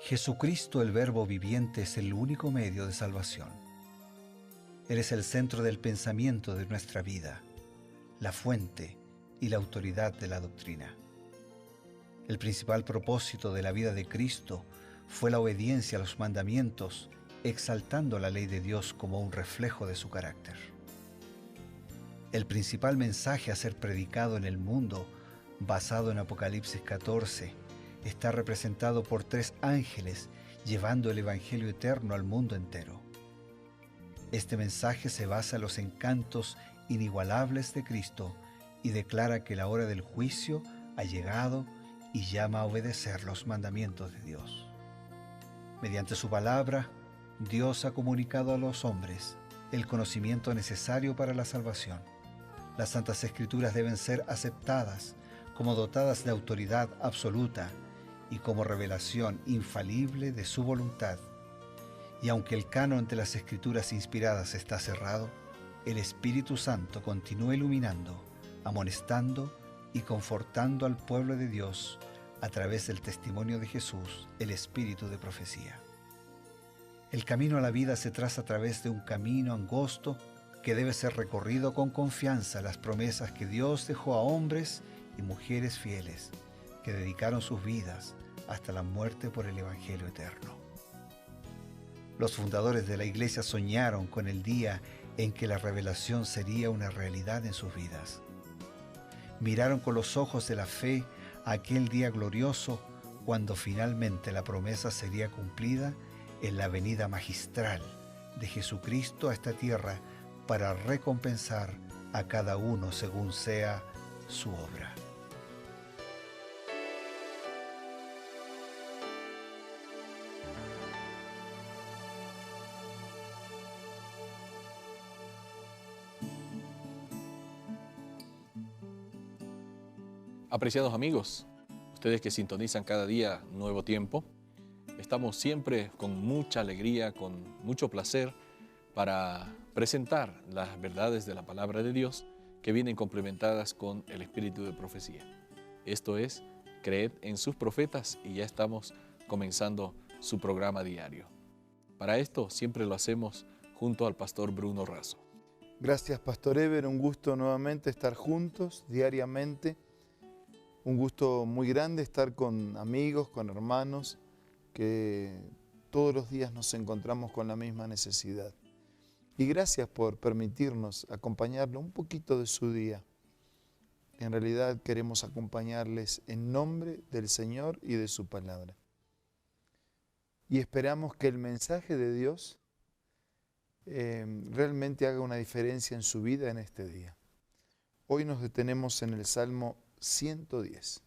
Jesucristo, el Verbo viviente, es el único medio de salvación. Él es el centro del pensamiento de nuestra vida, la fuente y la autoridad de la doctrina. El principal propósito de la vida de Cristo fue la obediencia a los mandamientos, exaltando la ley de Dios como un reflejo de su carácter. El principal mensaje a ser predicado en el mundo, basado en Apocalipsis 14, está representado por 3 ángeles llevando el Evangelio eterno al mundo entero. Este mensaje se basa en los encantos inigualables de Cristo y declara que la hora del juicio ha llegado y llama a obedecer los mandamientos de Dios. Mediante su palabra, Dios ha comunicado a los hombres el conocimiento necesario para la salvación. Las Santas Escrituras deben ser aceptadas como dotadas de autoridad absoluta y como revelación infalible de su voluntad. Y aunque el canon de las Escrituras inspiradas está cerrado, el Espíritu Santo continúa iluminando, amonestando y confortando al pueblo de Dios a través del testimonio de Jesús, el Espíritu de profecía. El camino a la vida se traza a través de un camino angosto que debe ser recorrido con confianza a las promesas que Dios dejó a hombres y mujeres fieles que dedicaron sus vidas hasta la muerte por el Evangelio eterno. Los fundadores de la Iglesia soñaron con el día en que la revelación sería una realidad en sus vidas. Miraron con los ojos de la fe a aquel día glorioso cuando finalmente la promesa sería cumplida en la venida magistral de Jesucristo a esta tierra para recompensar a cada uno según sea su obra. Apreciados amigos, ustedes que sintonizan cada día Nuevo Tiempo, estamos siempre con mucha alegría, con mucho placer para presentar las verdades de la palabra de Dios que vienen complementadas con el espíritu de profecía. Esto es, creed en sus profetas, y ya estamos comenzando su programa diario. Para esto siempre lo hacemos junto al pastor Bruno Razo. Gracias, Pastor Eber, un gusto nuevamente estar juntos diariamente. Un gusto muy grande estar con amigos, con hermanos, que todos los días nos encontramos con la misma necesidad. Y gracias por permitirnos acompañarle un poquito de su día. En realidad queremos acompañarles en nombre del Señor y de su palabra. Y esperamos que el mensaje de Dios realmente haga una diferencia en su vida en este día. Hoy nos detenemos en el Salmo 110.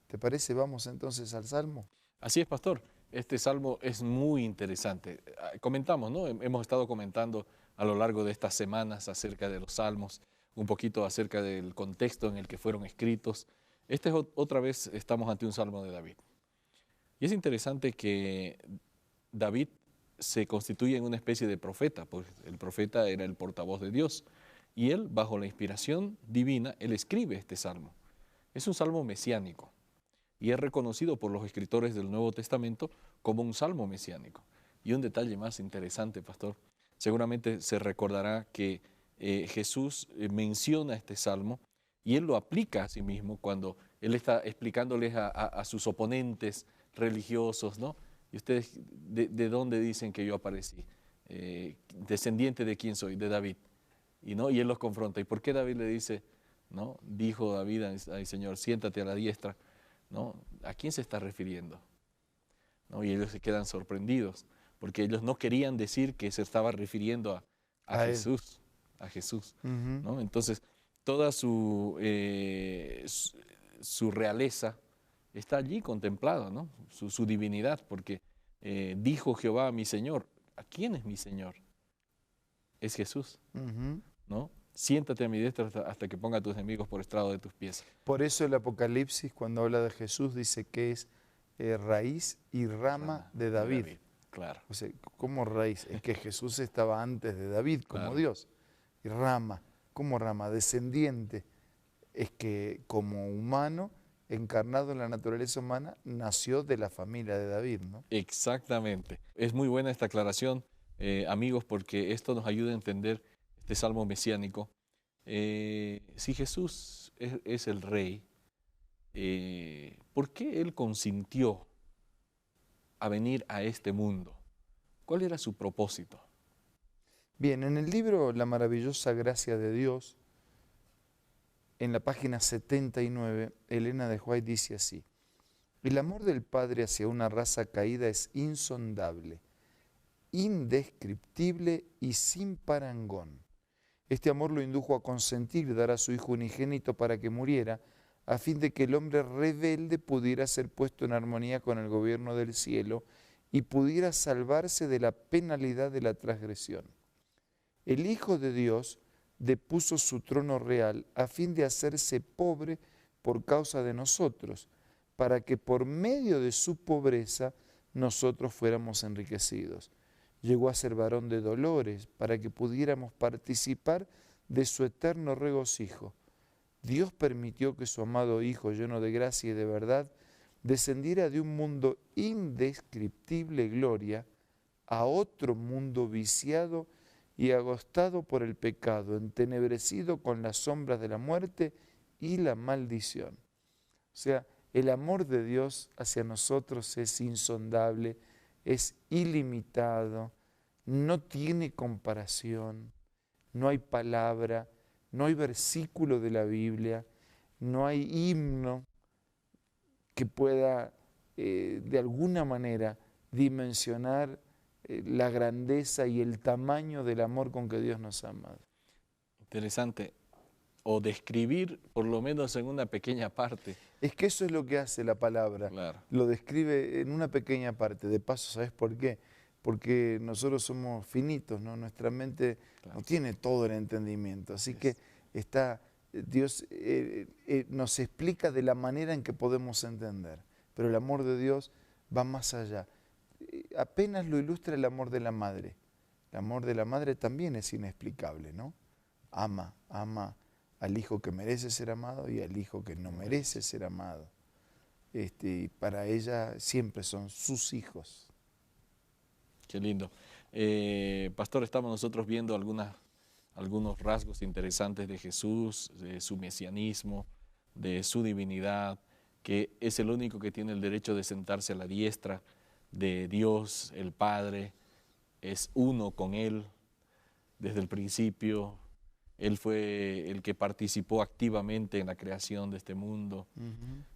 ¿Te parece? Vamos entonces al Salmo. Así es, pastor. Este Salmo es muy interesante. Comentamos, ¿no? Hemos estado comentando a lo largo de estas semanas acerca de los Salmos, un poquito acerca del contexto en el que fueron escritos. Otra vez estamos ante un Salmo de David. Y es interesante que David se constituye en una especie de profeta, pues el profeta era el portavoz de Dios. Y él, bajo la inspiración divina, él escribe este salmo. Es un salmo mesiánico y es reconocido por los escritores del Nuevo Testamento como un salmo mesiánico. Y un detalle más interesante, pastor, seguramente se recordará que Jesús menciona este salmo y él lo aplica a sí mismo cuando él está explicándoles a sus oponentes religiosos, ¿no? Y ustedes, ¿de dónde dicen que yo aparecí? ¿Descendiente de quién soy? De David. Y él los confronta. ¿Y por qué David le dice, no? Dijo David al Señor, siéntate a la diestra, ¿no? ¿A quién se está refiriendo? ¿No? Y ellos se quedan sorprendidos, porque ellos no querían decir que se estaba refiriendo a Jesús, a Jesús, ¿no? Entonces, toda su realeza está allí contemplada, ¿no? Su divinidad, porque dijo Jehová a mi Señor. ¿A quién es mi Señor? Es Jesús, ¿no? Siéntate a mi diestra hasta que ponga a tus enemigos por estrado de tus pies. Por eso el Apocalipsis, cuando habla de Jesús, dice que es raíz y rama de David. Claro. O sea, ¿cómo raíz? Es que Jesús estaba antes de David como claro. Dios. Y rama, ¿cómo rama? Descendiente. Es que como humano encarnado en la naturaleza humana, nació de la familia de David, ¿no? Exactamente. Es muy buena esta aclaración, amigos, porque esto nos ayuda a entender este salmo mesiánico. Si Jesús es el rey, ¿por qué Él consintió a venir a este mundo? ¿Cuál era su propósito? Bien, en el libro La maravillosa gracia de Dios, en la página 79, Elena de White dice así: el amor del Padre hacia una raza caída es insondable, indescriptible y sin parangón. Este amor lo indujo a consentir dar a su Hijo unigénito para que muriera, a fin de que el hombre rebelde pudiera ser puesto en armonía con el gobierno del cielo y pudiera salvarse de la penalidad de la transgresión. El Hijo de Dios depuso su trono real a fin de hacerse pobre por causa de nosotros, para que por medio de su pobreza nosotros fuéramos enriquecidos. Llegó a ser varón de dolores para que pudiéramos participar de su eterno regocijo. Dios permitió que su amado Hijo, lleno de gracia y de verdad, descendiera de un mundo indescriptible gloria a otro mundo viciado y agostado por el pecado, entenebrecido con las sombras de la muerte y la maldición. O sea, el amor de Dios hacia nosotros es insondable, es ilimitado, no tiene comparación, no hay palabra, no hay versículo de la Biblia, no hay himno que pueda de alguna manera dimensionar la grandeza y el tamaño del amor con que Dios nos ha amado. Interesante. O describir, por lo menos en una pequeña parte. Es que eso es lo que hace la palabra. Claro. Lo describe en una pequeña parte. De paso, ¿sabes por qué? Porque nosotros somos finitos, ¿no? Nuestra mente no tiene todo el entendimiento. Así que Dios nos explica de la manera en que podemos entender. Pero el amor de Dios va más allá. Apenas lo ilustra el amor de la madre. El amor de la madre también es inexplicable, ¿no? Ama al hijo que merece ser amado y al hijo que no merece ser amado. Y para ella siempre son sus hijos. Qué lindo. Pastor, estamos nosotros viendo algunos rasgos interesantes de Jesús, de su mesianismo, de su divinidad, que es el único que tiene el derecho de sentarse a la diestra de Dios, el Padre, es uno con Él desde el principio. Él fue el que participó activamente en la creación de este mundo,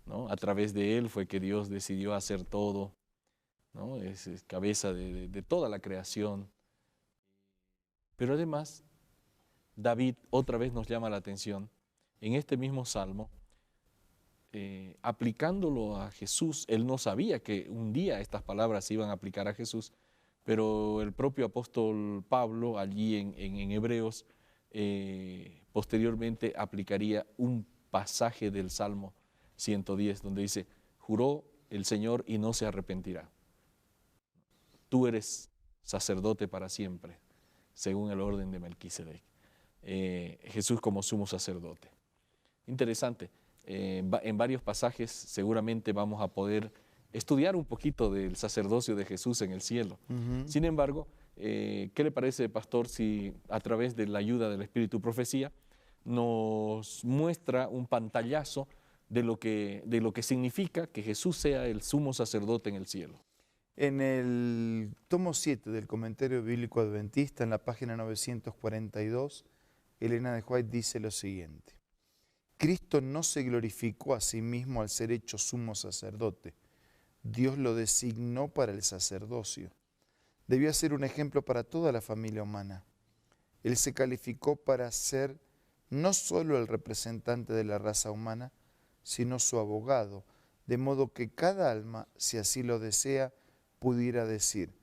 ¿no? A través de Él fue que Dios decidió hacer todo, ¿no? Es cabeza de toda la creación. Pero además, David otra vez nos llama la atención, en este mismo salmo, aplicándolo a Jesús. Él no sabía que un día estas palabras se iban a aplicar a Jesús, pero el propio apóstol Pablo, allí en Hebreos, posteriormente aplicaría un pasaje del Salmo 110, donde dice: juró el Señor y no se arrepentirá. Tú eres sacerdote para siempre, según el orden de Melquisedec. Jesús como sumo sacerdote. Interesante. En varios pasajes seguramente vamos a poder estudiar un poquito del sacerdocio de Jesús en el cielo. Sin embargo, ¿qué le parece, pastor, si a través de la ayuda del Espíritu Profecía nos muestra un pantallazo de lo que significa que Jesús sea el sumo sacerdote en el cielo? En el tomo 7 del Comentario Bíblico Adventista, en la página 942, Elena de White dice lo siguiente: Cristo no se glorificó a sí mismo al ser hecho sumo sacerdote. Dios lo designó para el sacerdocio. Debió ser un ejemplo para toda la familia humana. Él se calificó para ser no solo el representante de la raza humana, sino su abogado, de modo que cada alma, si así lo desea, pudiera decir: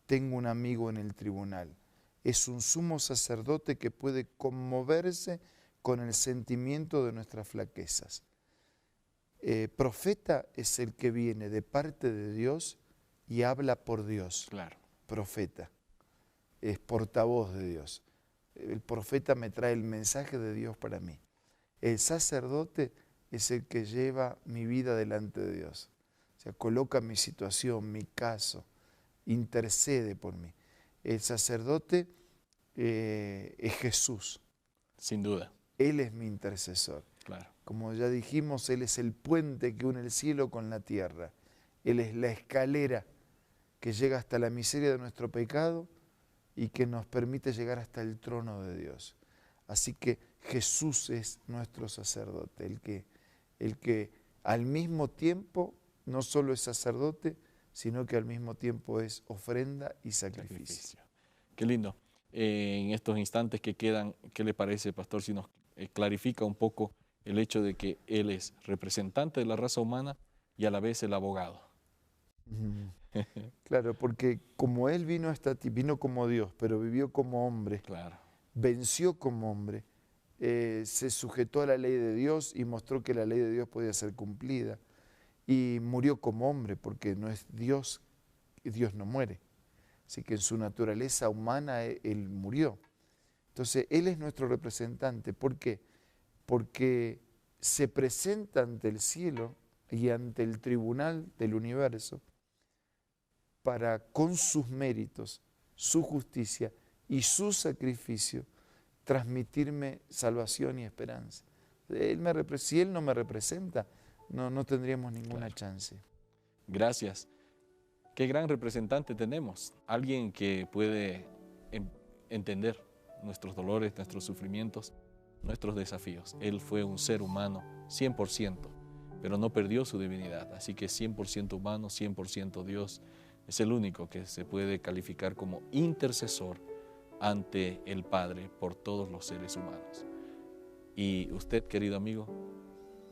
tengo un amigo en el tribunal. Es un sumo sacerdote que puede conmoverse con el sentimiento de nuestras flaquezas. Profeta es el que viene de parte de Dios y habla por Dios. Claro. Profeta es portavoz de Dios. El profeta me trae el mensaje de Dios para mí. El sacerdote es el que lleva mi vida delante de Dios. O sea, coloca mi situación, mi caso, intercede por mí. El sacerdote es Jesús. Sin duda. Él es mi intercesor. Claro. Como ya dijimos, Él es el puente que une el cielo con la tierra. Él es la escalera que llega hasta la miseria de nuestro pecado y que nos permite llegar hasta el trono de Dios. Así que Jesús es nuestro sacerdote, el que al mismo tiempo no solo es sacerdote, sino que al mismo tiempo es ofrenda y sacrificio. Qué lindo. En estos instantes que quedan, ¿qué le parece, pastor, si nos clarifica un poco el hecho de que Él es representante de la raza humana y a la vez el abogado? Claro, porque como Él vino como Dios, pero vivió como hombre, Claro. venció como hombre, se sujetó a la ley de Dios y mostró que la ley de Dios podía ser cumplida. Y murió como hombre, porque no es Dios, Dios no muere. Así que en su naturaleza humana Él murió. Entonces, Él es nuestro representante. ¿Por qué? Porque se presenta ante el cielo y ante el tribunal del universo para, con sus méritos, su justicia y su sacrificio, transmitirme salvación y esperanza. Si Él no me representa, no tendríamos ninguna chance. Gracias. Qué gran representante tenemos. Alguien que puede entender nuestros dolores, nuestros sufrimientos, nuestros desafíos. Él fue un ser humano 100%, pero no perdió su divinidad. Así que 100% humano, 100% Dios. Es el único que se puede calificar como intercesor ante el Padre por todos los seres humanos. Y usted, querido amigo,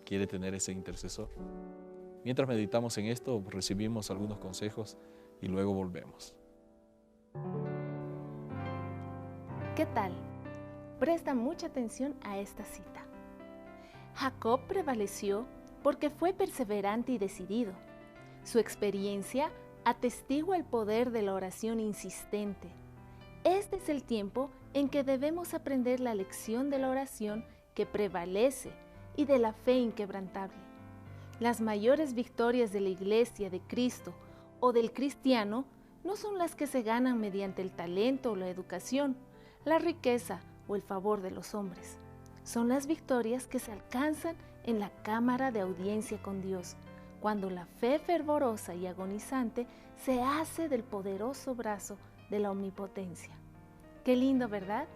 ¿quiere tener ese intercesor? Mientras meditamos en esto, recibimos algunos consejos y luego volvemos. ¿Qué tal? Presta mucha atención a esta cita. Jacob prevaleció porque fue perseverante y decidido. Su experiencia atestigua el poder de la oración insistente. Este es el tiempo en que debemos aprender la lección de la oración que prevalece y de la fe inquebrantable. Las mayores victorias de la Iglesia de Cristo o del cristiano no son las que se ganan mediante el talento o la educación, la riqueza o el favor de los hombres. Son las victorias que se alcanzan en la cámara de audiencia con Dios, cuando la fe fervorosa y agonizante se hace del poderoso brazo de la omnipotencia. Qué lindo, ¿verdad?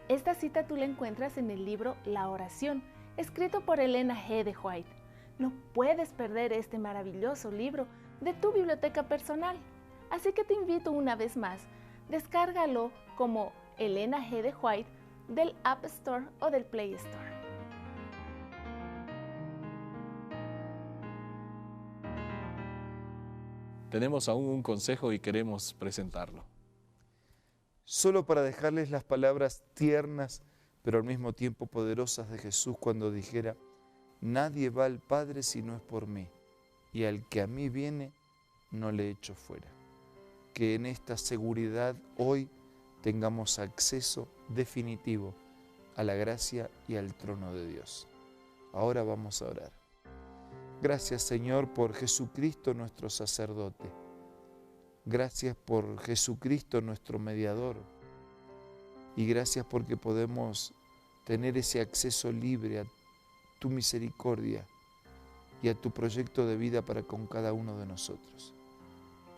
Esta cita tú la encuentras en el libro La Oración, escrito por Elena G. de White. No puedes perder este maravilloso libro de tu biblioteca personal. Así que te invito una vez más, descárgalo como Elena G. de White del App Store o del Play Store. Tenemos aún un consejo y queremos presentarlo. Solo para dejarles las palabras tiernas, pero al mismo tiempo poderosas de Jesús cuando dijera: nadie va al Padre si no es por mí, y al que a mí viene, no le echo fuera. Que en esta seguridad hoy tengamos acceso definitivo a la gracia y al trono de Dios. Ahora vamos a orar. Gracias, Señor, por Jesucristo nuestro sacerdote. Gracias por Jesucristo nuestro mediador. Y gracias porque podemos tener ese acceso libre a tu misericordia y a tu proyecto de vida para con cada uno de nosotros.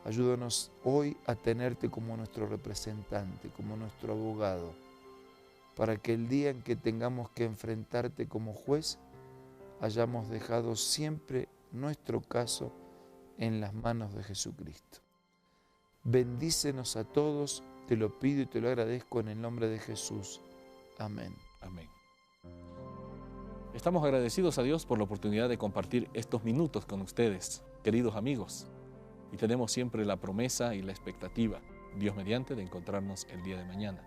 Ayúdanos hoy a tenerte como nuestro representante, como nuestro abogado, para que el día en que tengamos que enfrentarte como juez, hayamos dejado siempre nuestro caso en las manos de Jesucristo. Bendícenos a todos, te lo pido y te lo agradezco en el nombre de Jesús. Amén. Amén. Estamos agradecidos a Dios por la oportunidad de compartir estos minutos con ustedes, queridos amigos. Y tenemos siempre la promesa y la expectativa, Dios mediante, de encontrarnos el día de mañana.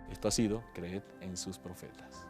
Esto ha sido Creed en sus profetas.